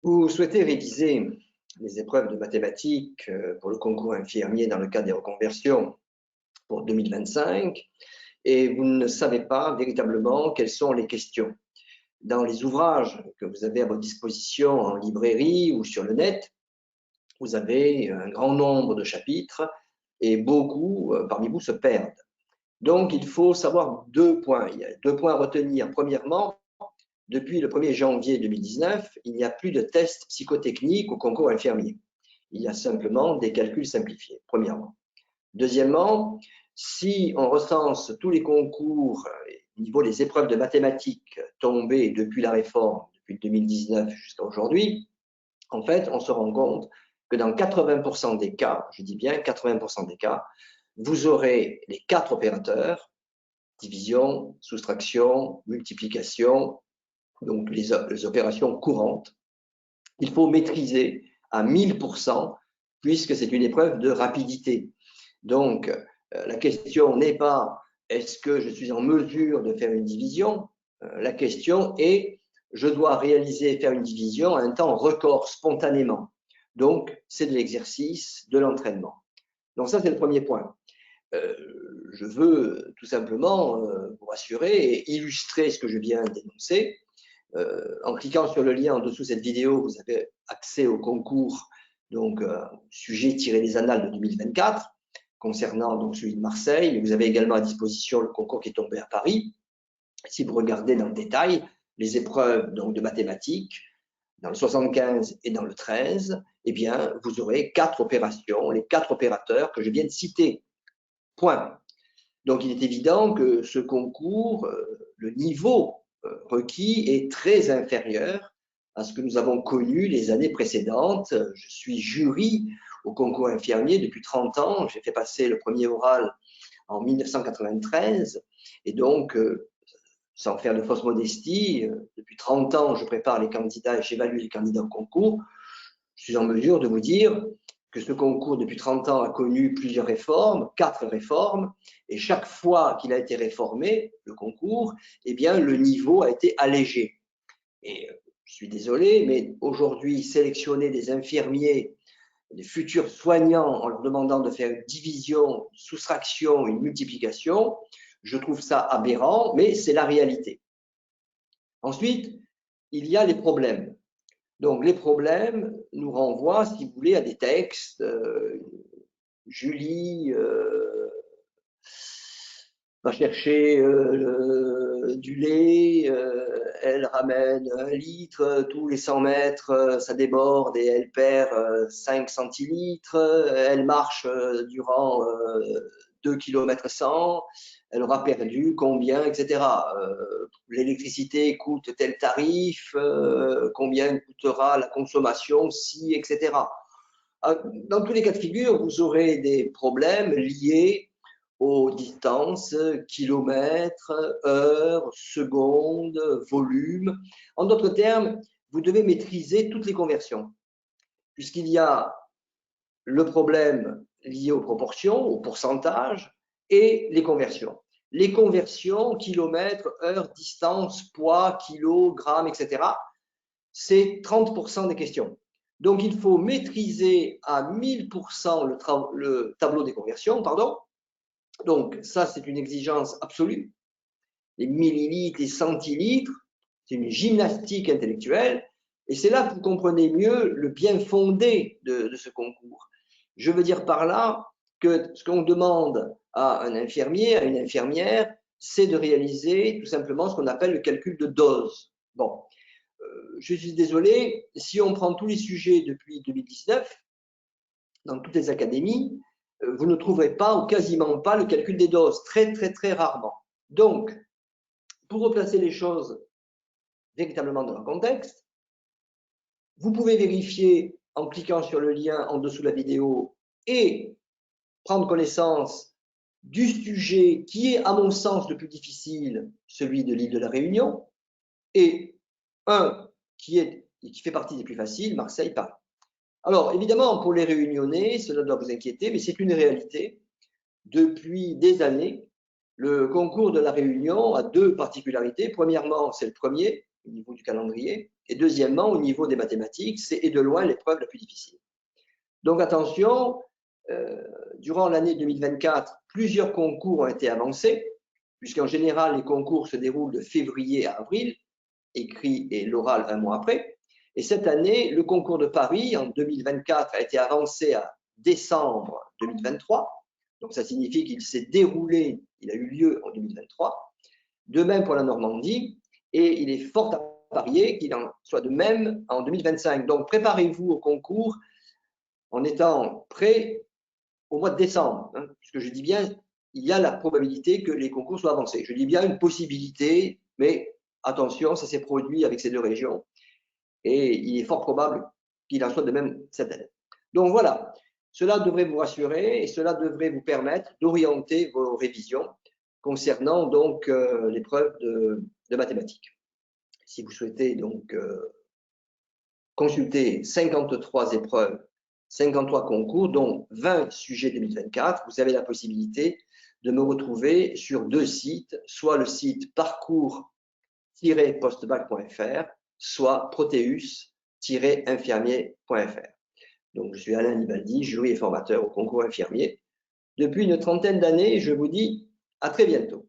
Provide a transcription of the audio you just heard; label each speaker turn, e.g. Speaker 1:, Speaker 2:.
Speaker 1: Vous souhaitez réviser les épreuves de mathématiques pour le concours infirmier dans le cadre des reconversions pour 2025 et vous ne savez pas véritablement quelles sont les questions. Dans les ouvrages que vous avez à votre disposition en librairie ou sur le net, vous avez un grand nombre de chapitres et beaucoup parmi vous se perdent. Donc, il faut savoir deux points. Il y a deux points à retenir. Premièrement, depuis le 1er janvier 2019, il n'y a plus de tests psychotechniques au concours infirmier. Il y a simplement des calculs simplifiés, premièrement. Deuxièmement, si on recense tous les concours au niveau des épreuves de mathématiques tombées depuis la réforme, depuis 2019 jusqu'à aujourd'hui, en fait, on se rend compte que dans 80% des cas, je dis bien 80% des cas, vous aurez les 4 opérateurs, division, soustraction, multiplication, donc les opérations courantes. Il faut maîtriser à 1000% puisque c'est une épreuve de rapidité. Donc, la question n'est pas est-ce que je suis en mesure de faire une division? La question est je dois réaliser, faire une division à un temps record spontanément. Donc, c'est de l'exercice, de l'entraînement. Donc ça, c'est le premier point. Je veux tout simplement vous rassurer et illustrer ce que je viens d'énoncer. En cliquant sur le lien en dessous de cette vidéo, vous avez accès au concours, donc sujet tiré des annales de 2024, concernant donc celui de Marseille, mais vous avez également à disposition le concours qui est tombé à Paris. Si vous regardez dans le détail, les épreuves donc, de mathématiques, dans le 75 et dans le 13, eh bien, vous aurez 4 opérations, les 4 opérateurs que je viens de citer. Point. Donc, il est évident que ce concours, le niveau requis est très inférieur à ce que nous avons connu les années précédentes. Je suis jury au concours infirmier depuis 30 ans. J'ai fait passer le premier oral en 1993. Et donc, sans faire de fausse modestie, depuis 30 ans, je prépare les candidats et j'évalue les candidats au concours. Je suis en mesure de vous dire que ce concours, depuis 30 ans, a connu plusieurs réformes, 4 réformes, et chaque fois qu'il a été réformé, le concours, eh bien, le niveau a été allégé. Et je suis désolé, mais aujourd'hui, sélectionner des infirmiers, des futurs soignants, en leur demandant de faire une division, une soustraction, une multiplication, je trouve ça aberrant, mais c'est la réalité. Ensuite, il y a les problèmes. Donc, les problèmes nous renvoient, si vous voulez, à des textes. Julie va chercher du lait, elle ramène 1 litre, tous les 100 mètres, ça déborde et elle perd 5 centilitres. Elle marche durant 2 km 100. Elle aura perdu combien, etc. L'électricité coûte tel tarif, combien coûtera la consommation si, etc. Dans tous les cas de figure, vous aurez des problèmes liés aux distances, kilomètres, heures, secondes, volume. En d'autres termes, vous devez maîtriser toutes les conversions, puisqu'il y a le problème lié aux proportions, au pourcentage, et les conversions. Les conversions, kilomètres, heures, distance, poids, kilos, grammes, etc., c'est 30% des questions. Donc, il faut maîtriser à 1000% le tableau des conversions, pardon. Donc, ça, c'est une exigence absolue. Les millilitres, les centilitres, c'est une gymnastique intellectuelle. Et c'est là que vous comprenez mieux le bien fondé de ce concours. Je veux dire par là que ce qu'on demande à un infirmier, à une infirmière, c'est de réaliser tout simplement ce qu'on appelle le calcul de dose. Bon, je suis désolé, si on prend tous les sujets depuis 2019, dans toutes les académies, vous ne trouverez pas ou quasiment pas le calcul des doses, très très très rarement. Donc, pour replacer les choses véritablement dans le contexte, vous pouvez vérifier en cliquant sur le lien en dessous de la vidéo et prendre connaissance du sujet qui est, à mon sens, le plus difficile, celui de l'île de la Réunion, et un qui fait partie des plus faciles, Marseille-Paris. Alors, évidemment, pour les Réunionnais, cela doit vous inquiéter, mais c'est une réalité. Depuis des années, le concours de la Réunion a 2 particularités. Premièrement, c'est le premier, au niveau du calendrier. Et deuxièmement, au niveau des mathématiques, c'est et de loin l'épreuve la plus difficile. Donc attention, durant l'année 2024, plusieurs concours ont été avancés, puisqu'en général, les concours se déroulent de février à avril, écrit et l'oral un mois après. Et cette année, le concours de Paris en 2024 a été avancé à décembre 2023. Donc ça signifie qu'il s'est déroulé, il a eu lieu en 2023. De même pour la Normandie, et il est fort à parier qu'il en soit de même en 2025. Donc préparez-vous au concours en étant prêt au mois de décembre, hein, puisque je dis bien, il y a la probabilité que les concours soient avancés. Je dis bien une possibilité, mais attention, ça s'est produit avec ces deux régions, et il est fort probable qu'il en soit de même cette année. Donc voilà, cela devrait vous rassurer et cela devrait vous permettre d'orienter vos révisions concernant donc l'épreuve de mathématiques. Si vous souhaitez donc consulter 53 épreuves, 53 concours, dont 20 sujets 2024, vous avez la possibilité de me retrouver sur deux sites, soit le site parcours-postbac.fr, soit proteus-infirmier.fr. Donc, je suis Alain Libaldi, jury et formateur au concours infirmier. Depuis une trentaine d'années, je vous dis à très bientôt.